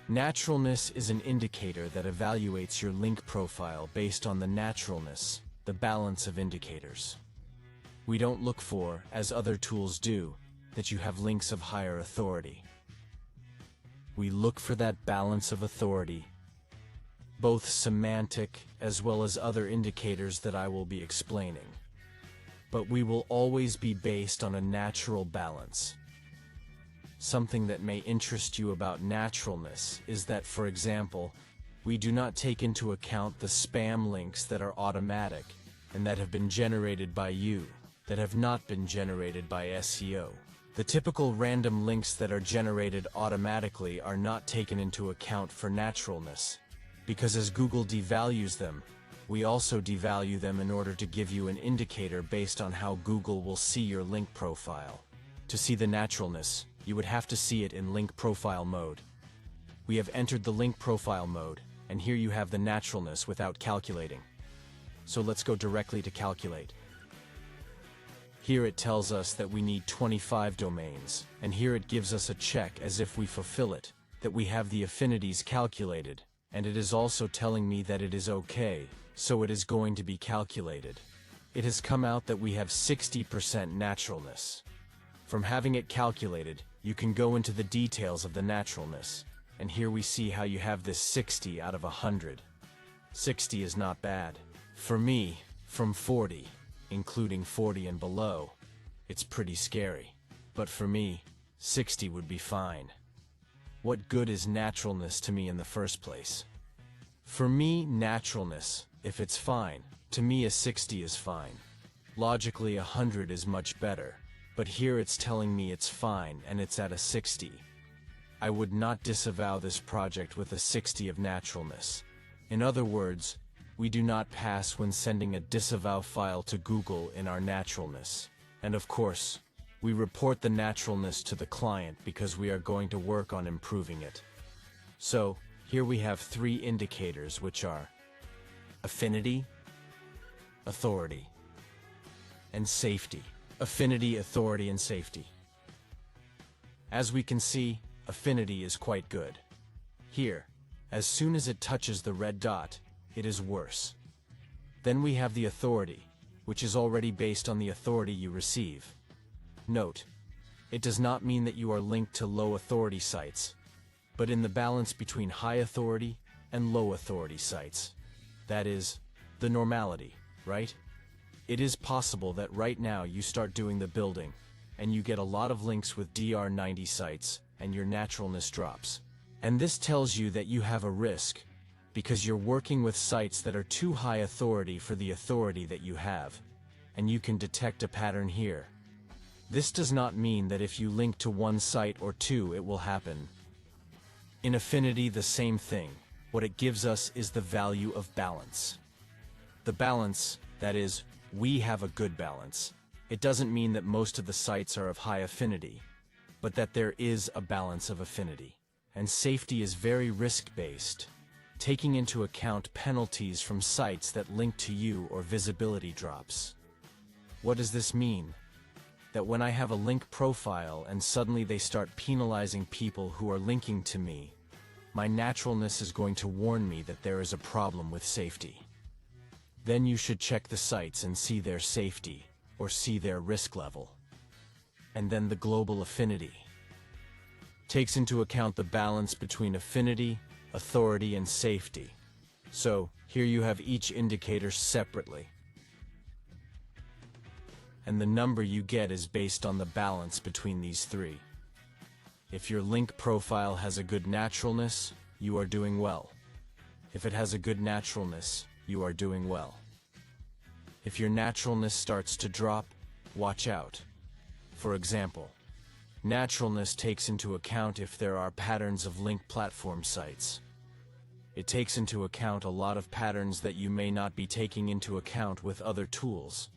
Naturalness is an indicator that evaluates your link profile based on the naturalness, the balance of indicators. We don't look for, as other tools do, that you have links of higher authority. We look for that balance of authority, both semantic as well as other indicators that I will be explaining. But we will always be based on a natural balance. Something that may interest you about naturalness is that, for example, we do not take into account the spam links that are automatic and that have been generated by you, that have not been generated by SEO. The typical random links that are generated automatically are not taken into account for naturalness, because as Google devalues them, we also devalue them in order to give you an indicator based on how Google will see your link profile. To see the naturalness, you would have to see it in link profile mode. We have entered the link profile mode, and here you have the naturalness without calculating. So let's go directly to calculate. Here it tells us that we need 25 domains, and here it gives us a check as if we fulfill it, that we have the affinities calculated, and it is also telling me that it is okay, so it is going to be calculated. It has come out that we have 60% naturalness. From having it calculated, you can go into the details of the naturalness, and here we see how you have this 60 out of 100. 60 is not bad. For me, from 40, including 40 and below, it's pretty scary. But for me, 60 would be fine. What good is naturalness to me in the first place? For me, naturalness, if it's fine, to me a 60 is fine. Logically, 100 is much better. But here it's telling me it's fine and it's at a 60. I would not disavow this project with a 60 of naturalness. In other words, we do not pass when sending a disavow file to Google in our naturalness. And of course, we report the naturalness to the client because we are going to work on improving it. So, here we have 3 indicators, which are affinity, authority, and safety. Affinity, authority, and safety. As we can see, affinity is quite good. Here, as soon as it touches the red dot, it is worse. Then we have the authority, which is already based on the authority you receive. Note, it does not mean that you are linked to low authority sites, but in the balance between high authority and low authority sites. That is, the normality, right? It is possible that right now you start doing the building, and you get a lot of links with DR90 sites, and your naturalness drops. And this tells you that you have a risk, because you're working with sites that are too high authority for the authority that you have, and you can detect a pattern here. This does not mean that if you link to one site or two it will happen. In Affinity, the same thing. What it gives us is the value of balance. The balance, that is, we have a good balance. It doesn't mean that most of the sites are of high affinity, but that there is a balance of affinity. And safety is very risk-based, taking into account penalties from sites that link to you or visibility drops. What does this mean? That when I have a link profile and suddenly they start penalizing people who are linking to me, my naturalness is going to warn me that there is a problem with safety. Then you should check the sites and see their safety, or see their risk level. And then the global affinity takes into account the balance between affinity, authority, and safety. So, here you have each indicator separately. And the number you get is based on the balance between these 3. If your link profile has a good naturalness, you are doing well. If it has a good naturalness, you are doing well. If your naturalness starts to drop, watch out. For example, naturalness takes into account if there are patterns of link platform sites. It takes into account a lot of patterns that you may not be taking into account with other tools.